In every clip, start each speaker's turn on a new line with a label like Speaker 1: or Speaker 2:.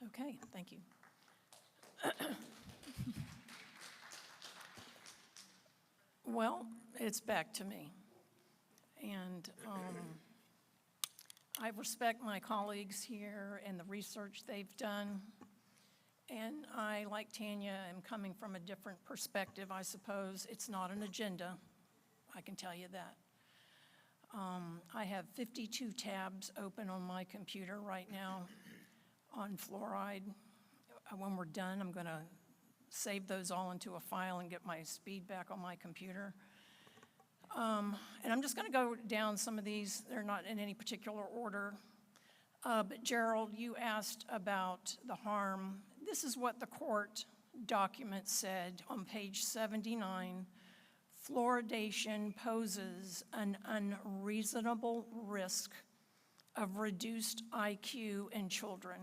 Speaker 1: Okay, thank you. Well, it's back to me. And I respect my colleagues here and the research they've done. And I, like Tanya, am coming from a different perspective, I suppose. It's not an agenda, I can tell you that. I have 52 tabs open on my computer right now on fluoride. When we're done, I'm going to save those all into a file and get my speed back on my computer. And I'm just going to go down some of these. They're not in any particular order. But Gerald, you asked about the harm. This is what the court document said on page 79. Fluoridation poses an unreasonable risk of reduced IQ in children.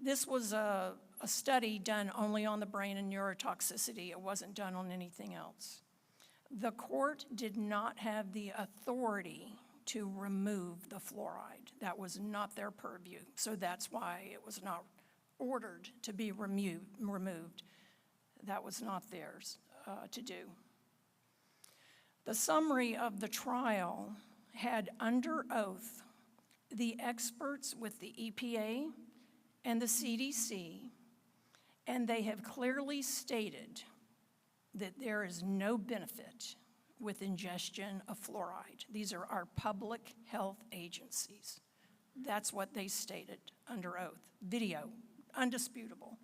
Speaker 1: This was a study done only on the brain and neurotoxicity. It wasn't done on anything else. The court did not have the authority to remove the fluoride. That was not their purview, so that's why it was not ordered to be removed. That was not theirs to do. The summary of the trial had under oath the experts with the EPA and the CDC, and they have clearly stated that there is no benefit with ingestion of fluoride. These are our public health agencies. That's what they stated under oath. Video, undisputable.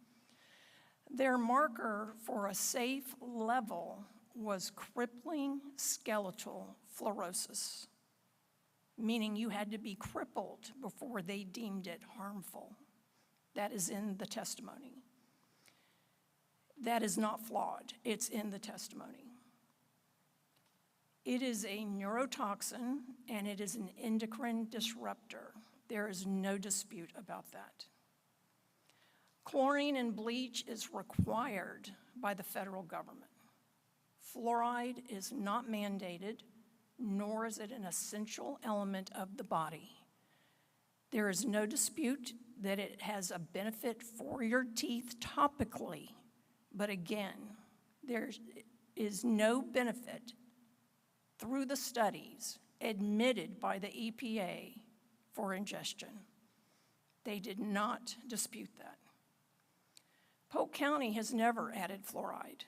Speaker 1: Their marker for a safe level was crippling skeletal fluorosis, meaning you had to be crippled before they deemed it harmful. That is in the testimony. That is not flawed. It's in the testimony. It is a neurotoxin, and it is an endocrine disruptor. There is no dispute about that. Chlorine in bleach is required by the federal government. Fluoride is not mandated, nor is it an essential element of the body. There is no dispute that it has a benefit for your teeth topically, but again, there is no benefit through the studies admitted by the EPA for ingestion. They did not dispute that. Polk County has never added fluoride.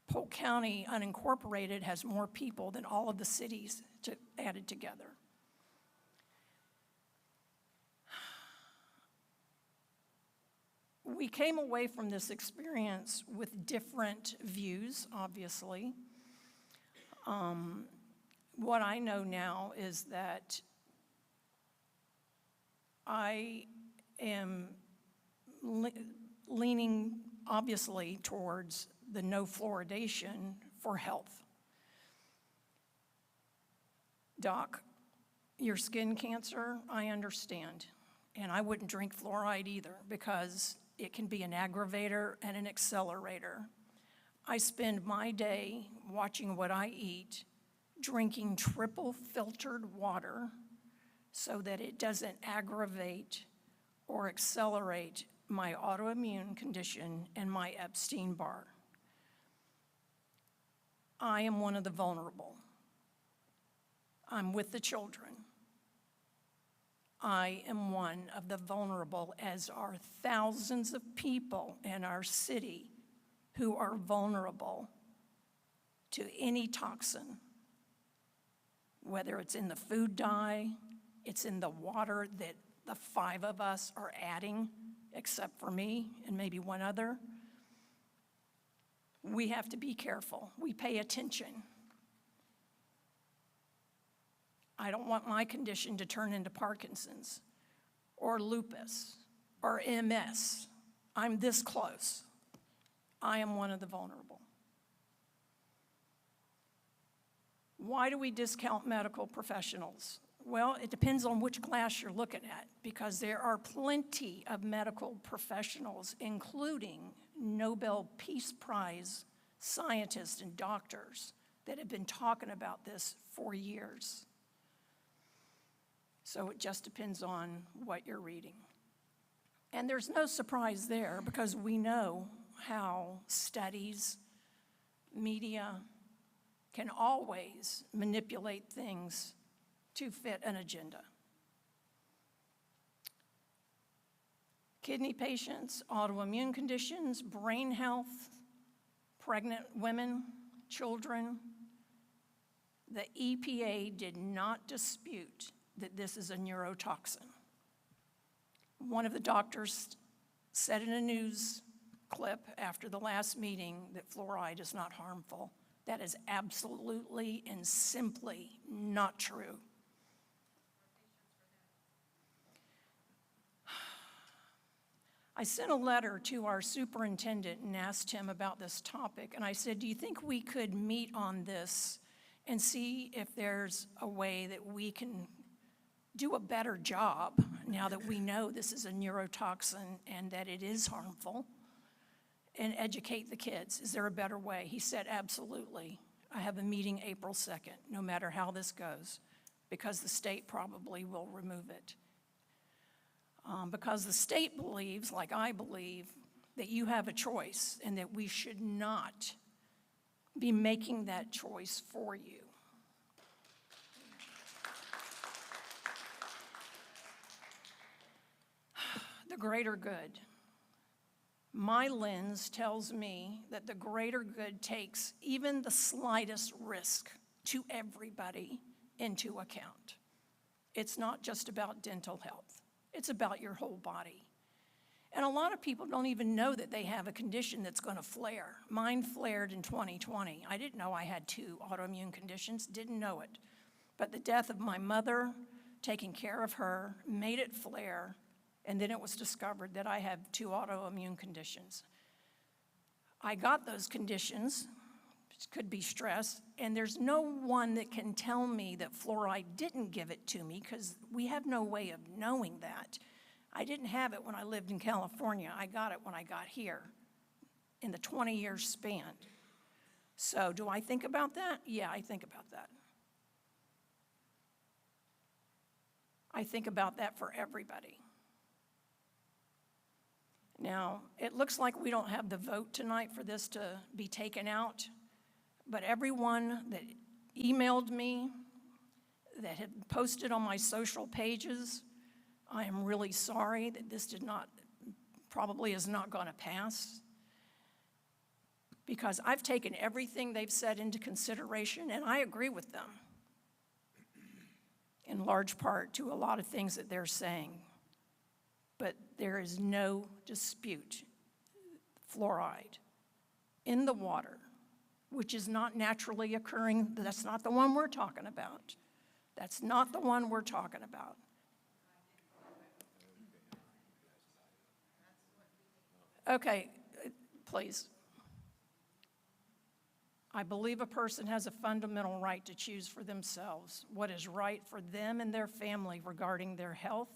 Speaker 1: Polk County unincorporated has more people than all of the cities added together. We came away from this experience with different views, obviously. What I know now is that I am leaning, obviously, towards the no fluoridation for health. Doc, your skin cancer, I understand. And I wouldn't drink fluoride either because it can be an aggravator and an accelerator. I spend my day watching what I eat, drinking triple filtered water so that it doesn't aggravate or accelerate my autoimmune condition and my Epstein-Barr. I am one of the vulnerable. I'm with the children. I am one of the vulnerable, as are thousands of people in our city who are vulnerable to any toxin, whether it's in the food dye, it's in the water that the 5 of us are adding, except for me and maybe one other. We have to be careful. We pay attention. I don't want my condition to turn into Parkinson's or lupus or MS. I'm this close. I am one of the vulnerable. Why do we discount medical professionals? Well, it depends on which class you're looking at, because there are plenty of medical professionals, including Nobel Peace Prize scientists and doctors, that have been talking about this for years. So it just depends on what you're reading. And there's no surprise there because we know how studies, media can always manipulate things to fit an agenda. Kidney patients, autoimmune conditions, brain health, pregnant women, children. The EPA did not dispute that this is a neurotoxin. One of the doctors said in a news clip after the last meeting that fluoride is not harmful. That is absolutely and simply not true. I sent a letter to our superintendent and asked him about this topic, and I said, do you think we could meet on this and see if there's a way that we can do a better job now that we know this is a neurotoxin and that it is harmful, and educate the kids? Is there a better way? He said, absolutely. I have a meeting April 2nd, no matter how this goes, because the state probably will remove it. Because the state believes, like I believe, that you have a choice and that we should not be making that choice for you. The greater good. My lens tells me that the greater good takes even the slightest risk to everybody into account. It's not just about dental health. It's about your whole body. And a lot of people don't even know that they have a condition that's going to flare. Mine flared in 2020. I didn't know I had 2 autoimmune conditions, didn't know it. But the death of my mother, taking care of her, made it flare, and then it was discovered that I have 2 autoimmune conditions. I got those conditions, which could be stress, and there's no one that can tell me that fluoride didn't give it to me because we have no way of knowing that. I didn't have it when I lived in California. I got it when I got here in the 20-year span. So do I think about that? Yeah, I think about that. I think about that for everybody. Now, it looks like we don't have the vote tonight for this to be taken out, but everyone that emailed me, that had posted on my social pages, I am really sorry that this probably is not going to pass, because I've taken everything they've said into consideration, and I agree with them in large part to a lot of things that they're saying. But there is no dispute. Fluoride in the water, which is not naturally occurring, that's not the one we're talking about. That's not the one we're talking about. Okay, please. I believe a person has a fundamental right to choose for themselves what is right for them and their family regarding their health,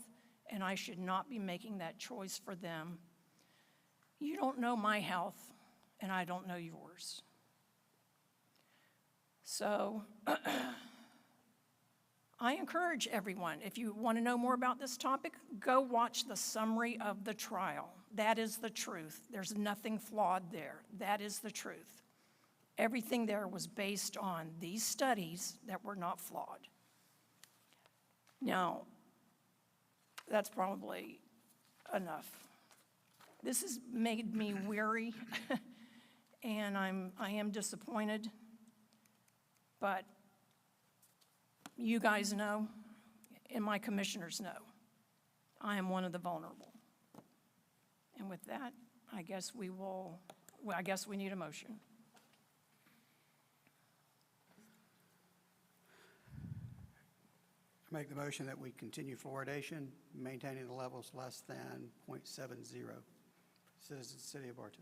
Speaker 1: and I should not be making that choice for them. You don't know my health, and I don't know yours. So I encourage everyone, if you want to know more about this topic, go watch the summary of the trial. That is the truth. There's nothing flawed there. That is the truth. Everything there was based on these studies that were not flawed. Now, that's probably enough. This has made me weary, and I am disappointed, but you guys know, and my commissioners know, I am one of the vulnerable. And with that, I guess we need a motion.
Speaker 2: I make the motion that we continue fluoridation, maintaining the levels less than .70. Citizens of the City of Bartow.